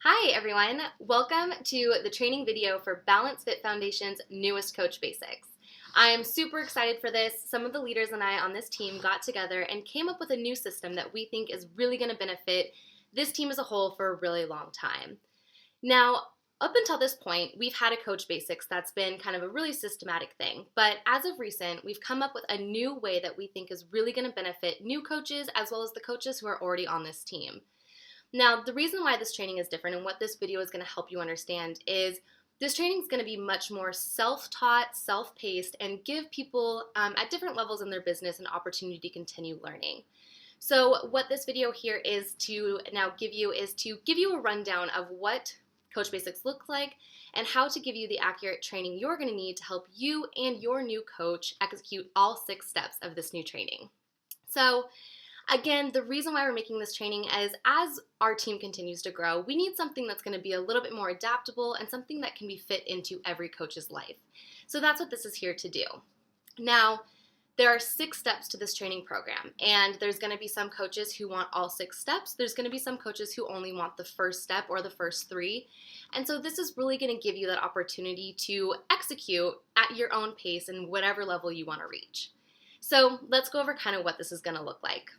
Hi everyone, welcome to the training video for Balance Fit Foundation's newest Coach Basics. I am super excited for this. Some of the leaders and I on this team got together and came up with a new system that we think is really going to benefit this team as a whole for a really long time. Now, up until this point, we've had a Coach Basics that's been kind of a really systematic thing, but as of recent, we've come up with a new way that we think is really going to benefit new coaches as well as the coaches who are already on this team. Now, the reason why this training is different and what this video is going to help you understand is this training is going to be much more self-taught, self-paced, and give people at different levels in their business an opportunity to continue learning. So what this video here is to now give you a rundown of what Coach Basics looks like and how to give you the accurate training you're going to need to help you and your new coach execute all 6 steps of this new training. So again, the reason why we're making this training is as our team continues to grow, we need something that's going to be a little bit more adaptable and something that can be fit into every coach's life. So that's what this is here to do. Now, there are 6 steps to this training program, and there's going to be some coaches who want all 6 steps. There's going to be some coaches who only want the first step or the first 3. And so this is really going to give you that opportunity to execute at your own pace and whatever level you want to reach. So let's go over kind of what this is going to look like.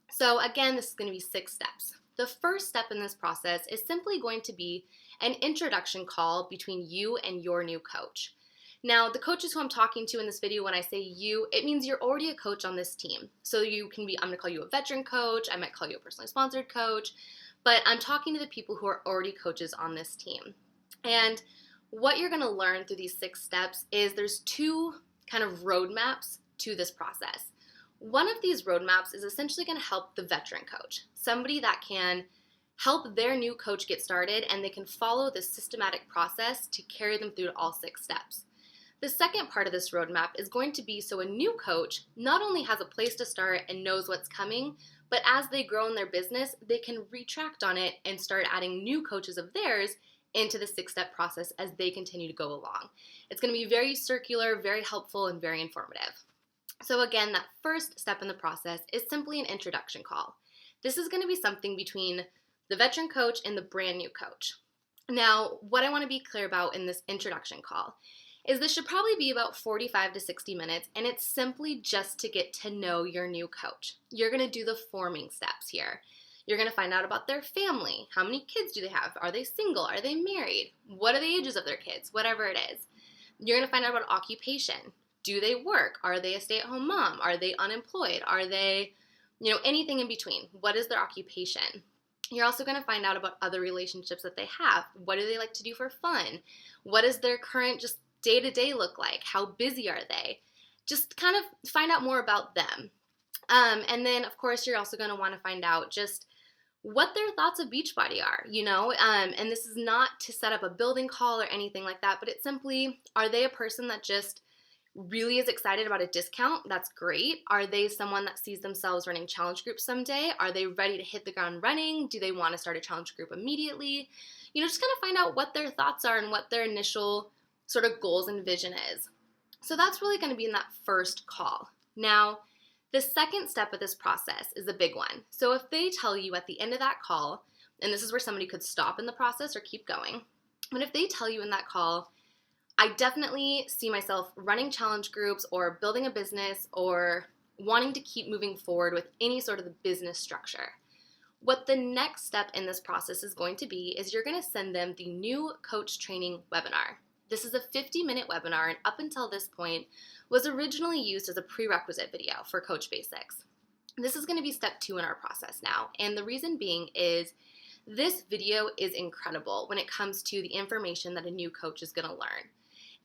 So again, this is going to be 6 steps. The first step in this process is simply going to be an introduction call between you and your new coach. Now, the coaches who I'm talking to in this video, when I say you, it means you're already a coach on this team. So you can be, I'm going to call you a veteran coach, I might call you a personally sponsored coach, but I'm talking to the people who are already coaches on this team. And what you're going to learn through these 6 steps is there's 2 kind of roadmaps to this process. One of these roadmaps is essentially going to help the veteran coach, somebody that can help their new coach get started and they can follow this systematic process to carry them through all 6 steps. The second part of this roadmap is going to be so a new coach not only has a place to start and knows what's coming, but as they grow in their business, they can retract on it and start adding new coaches of theirs into the 6-step process as they continue to go along. It's going to be very circular, very helpful, and very informative. So again, that first step in the process is simply an introduction call. This is going to be something between the veteran coach and the brand new coach. Now, what I want to be clear about in this introduction call is this should probably be about 45 to 60 minutes, and it's simply just to get to know your new coach. You're going to do the forming steps here. You're going to find out about their family. How many kids do they have? Are they single? Are they married? What are the ages of their kids? Whatever it is. You're going to find out about occupation. Do they work? Are they a stay-at-home mom? Are they unemployed? Are they, anything in between? What is their occupation? You're also going to find out about other relationships that they have. What do they like to do for fun? What does their current just day-to-day look like? How busy are they? Just kind of find out more about them. And then, of course, you're also going to want to find out just what their thoughts of Beachbody are, and this is not to set up a building call or anything like that, but it's simply, are they a person that just really is excited about a discount? That's great. Are they someone that sees themselves running challenge groups someday? Are they ready to hit the ground running? Do they want to start a challenge group immediately? Just kind of find out what their thoughts are and what their initial sort of goals and vision is. So that's really going to be in that first call. Now, the second step of this process is a big one. So if they tell you at the end of that call, and this is where somebody could stop in the process or keep going, but if they tell you in that call, I definitely see myself running challenge groups or building a business or wanting to keep moving forward with any sort of the business structure. What the next step in this process is going to be is you're going to send them the new coach training webinar. This is a 50-minute webinar, and up until this point was originally used as a prerequisite video for Coach Basics. This is going to be step 2 in our process now, and the reason being is this video is incredible when it comes to the information that a new coach is going to learn.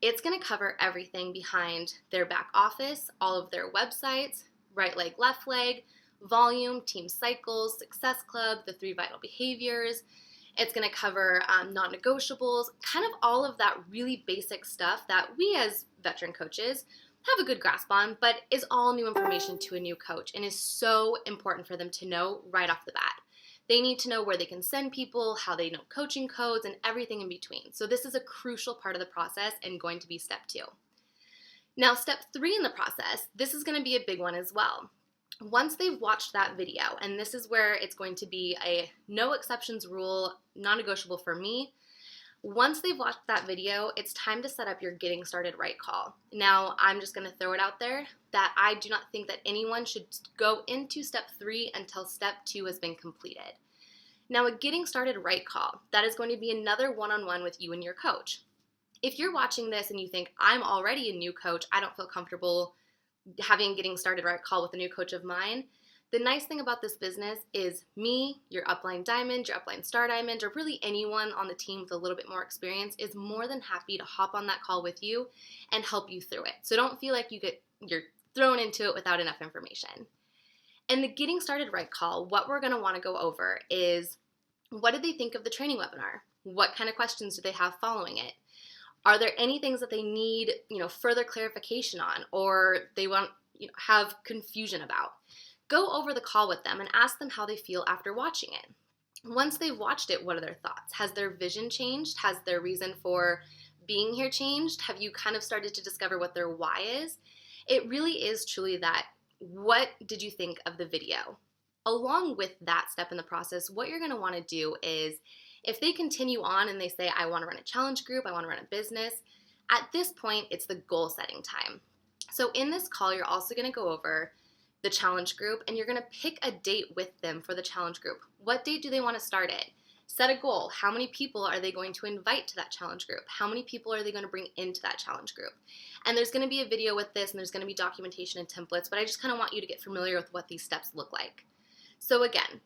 It's going to cover everything behind their back office, all of their websites, right leg, left leg, volume, team cycles, success club, the 3 vital behaviors. It's going to cover non-negotiables, kind of all of that really basic stuff that we as veteran coaches have a good grasp on, but is all new information to a new coach and is so important for them to know right off the bat. They need to know where they can send people, how they know coaching codes, and everything in between. So this is a crucial part of the process and going to be step 2. Now, step 3 in the process, this is going to be a big one as well. Once they've watched that video, and this is where it's going to be a no exceptions rule, non-negotiable for me. Once they've watched that video, it's time to set up your getting started right call. Now, I'm just going to throw it out there that I do not think that anyone should go into step 3 until step 2 has been completed. Now, a getting started right call, that is going to be another one-on-one with you and your coach. If you're watching this and you think, I'm already a new coach, I don't feel comfortable having a getting started right call with a new coach of mine, the nice thing about this business is me, your upline diamond, your upline star diamond, or really anyone on the team with a little bit more experience is more than happy to hop on that call with you and help you through it. So don't feel like you're thrown into it without enough information. And the getting started right call, what we're going to want to go over is, what did they think of the training webinar? What kind of questions do they have following it? Are there any things that they need, further clarification on, or they want, have confusion about? Go over the call with them and ask them how they feel after watching it. Once they've watched it, what are their thoughts? Has their vision changed? Has their reason for being here changed? Have you kind of started to discover what their why is? It really is truly that, what did you think of the video? Along with that step in the process, what you're going to want to do is, if they continue on and they say, I want to run a challenge group, I want to run a business, at this point, it's the goal setting time. So in this call, you're also going to go over the challenge group, and you're going to pick a date with them for the challenge group. What date do they want to start it? Set a goal. How many people are they going to invite to that challenge group? How many people are they going to bring into that challenge group? And there's going to be a video with this, and there's going to be documentation and templates, but I just kind of want you to get familiar with what these steps look like. So again,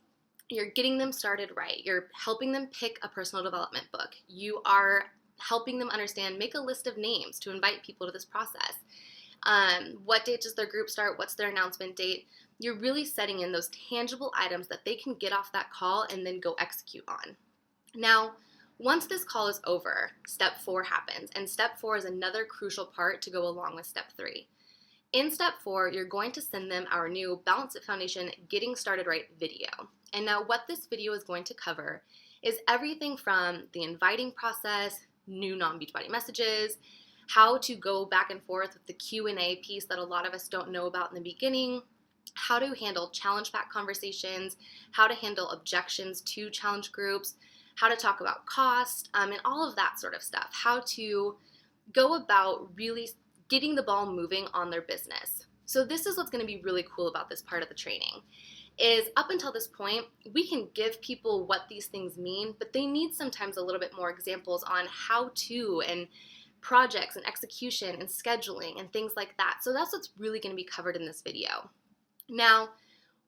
you're getting them started right. You're helping them pick a personal development book. You are helping them understand, make a list of names to invite people to this process. What date does their group start? What's their announcement date? You're really setting in those tangible items that they can get off that call and then go execute on. Now, once this call is over, step 4 happens, and step 4 is another crucial part to go along with step 3. In step 4, you're going to send them our new Balance It Foundation Getting Started Right video. And now what this video is going to cover is everything from the inviting process, new non-Beachbody messages, how to go back and forth with the Q&A piece that a lot of us don't know about in the beginning, how to handle challenge pack conversations, how to handle objections to challenge groups, how to talk about cost, and all of that sort of stuff, how to go about really getting the ball moving on their business. So this is what's going to be really cool about this part of the training, is up until this point, we can give people what these things mean, but they need sometimes a little bit more examples on how to, and projects and execution and scheduling and things like that. So that's what's really going to be covered in this video. Now,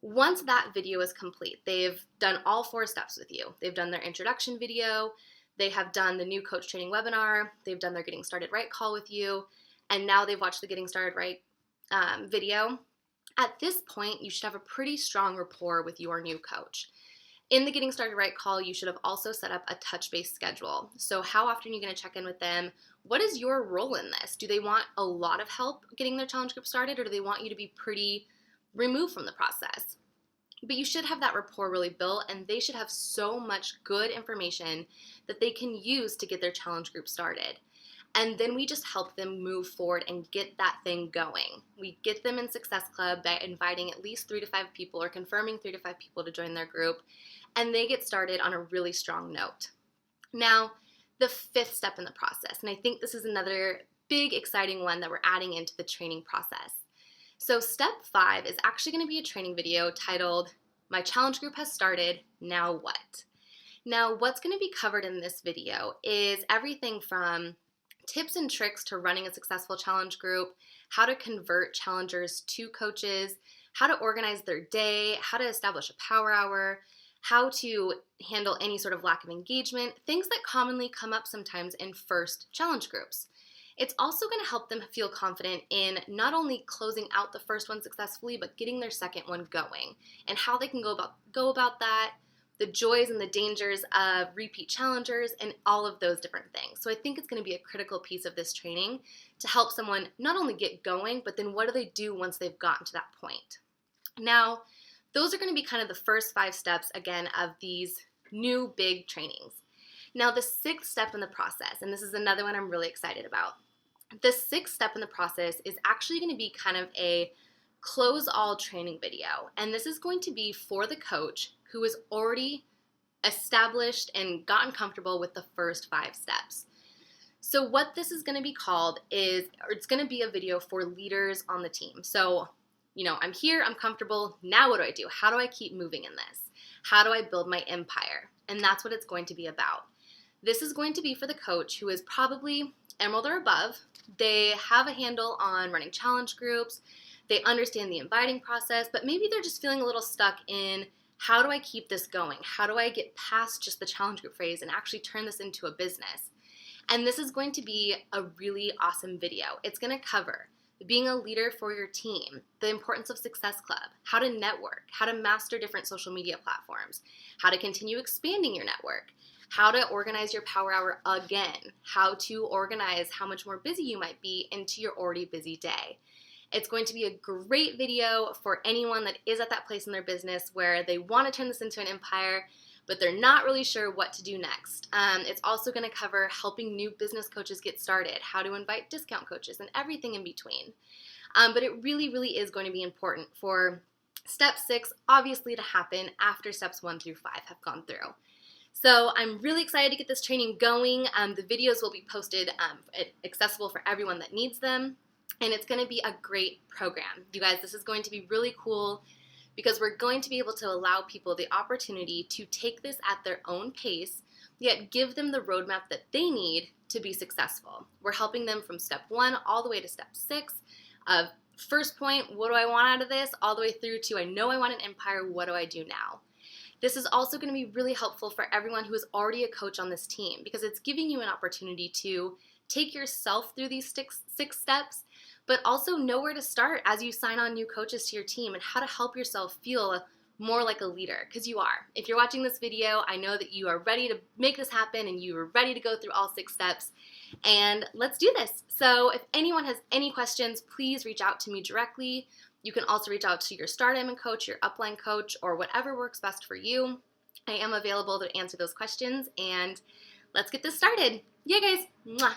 once that video is complete, they've done all 4 steps with you. They've done their introduction video, they have done the new coach training webinar, they've done their Getting Started Right call with you, and now they've watched the Getting Started Right video. At this point, you should have a pretty strong rapport with your new coach. In the Getting Started Right call, you should have also set up a touch-based schedule. So how often are you going to check in with them? What is your role in this? Do they want a lot of help getting their challenge group started, or do they want you to be pretty removed from the process? But you should have that rapport really built, and they should have so much good information that they can use to get their challenge group started. And then we just help them move forward and get that thing going. We get them in Success Club by inviting at least 3 to 5 people, or confirming 3 to 5 people to join their group, and they get started on a really strong note. Now, the 5th step in the process, and I think this is another big exciting one that we're adding into the training process. So step 5 is actually going to be a training video titled, My Challenge Group Has Started, Now What? Now, what's going to be covered in this video is everything from tips and tricks to running a successful challenge group, how to convert challengers to coaches, how to organize their day, how to establish a power hour, how to handle any sort of lack of engagement, things that commonly come up sometimes in first challenge groups. It's also going to help them feel confident in not only closing out the first one successfully, but getting their second one going, and how they can go about that, the joys and the dangers of repeat challengers, and all of those different things. So I think it's going to be a critical piece of this training to help someone not only get going, but then what do they do once they've gotten to that point. Now, those are going to be kind of the first 5 steps, again, of these new big trainings. Now, the 6th step in the process, and this is another one I'm really excited about. The 6th step in the process is actually going to be kind of a close all training video. And this is going to be for the coach who is already established and gotten comfortable with the first 5 steps. So what this is going to be called is, or it's going to be a video for leaders on the team. So, I'm here, I'm comfortable, now what do I do? How do I keep moving in this? How do I build my empire? And that's what it's going to be about. This is going to be for the coach who is probably Emerald or above. They have a handle on running challenge groups. They understand the inviting process, but maybe they're just feeling a little stuck in, how do I keep this going? How do I get past just the challenge group phase and actually turn this into a business? And this is going to be a really awesome video. It's going to cover being a leader for your team, the importance of Success Club, how to network, how to master different social media platforms, how to continue expanding your network, how to organize your power hour again, how to organize how much more busy you might be into your already busy day. It's going to be a great video for anyone that is at that place in their business where they want to turn this into an empire, but they're not really sure what to do next. It's also going to cover helping new business coaches get started, how to invite discount coaches, and everything in between. But it really, really is going to be important for step 6, obviously, to happen after steps 1 through 5 have gone through. So I'm really excited to get this training going. The videos will be posted accessible for everyone that needs them, and it's going to be a great program. You guys, this is going to be really cool, because we're going to be able to allow people the opportunity to take this at their own pace, yet give them the roadmap that they need to be successful. We're helping them from step 1 all the way to step 6 of first point, what do I want out of this, all the way through to I know I want an empire, what do I do now? This is also going to be really helpful for everyone who is already a coach on this team, because it's giving you an opportunity to take yourself through these 6 steps, but also know where to start as you sign on new coaches to your team and how to help yourself feel more like a leader, because you are. If you're watching this video, I know that you are ready to make this happen and you are ready to go through all 6 steps, and let's do this. So if anyone has any questions, please reach out to me directly. You can also reach out to your Start Admin coach, your upline coach, or whatever works best for you. I am available to answer those questions, and let's get this started. Yeah, guys. Mwah.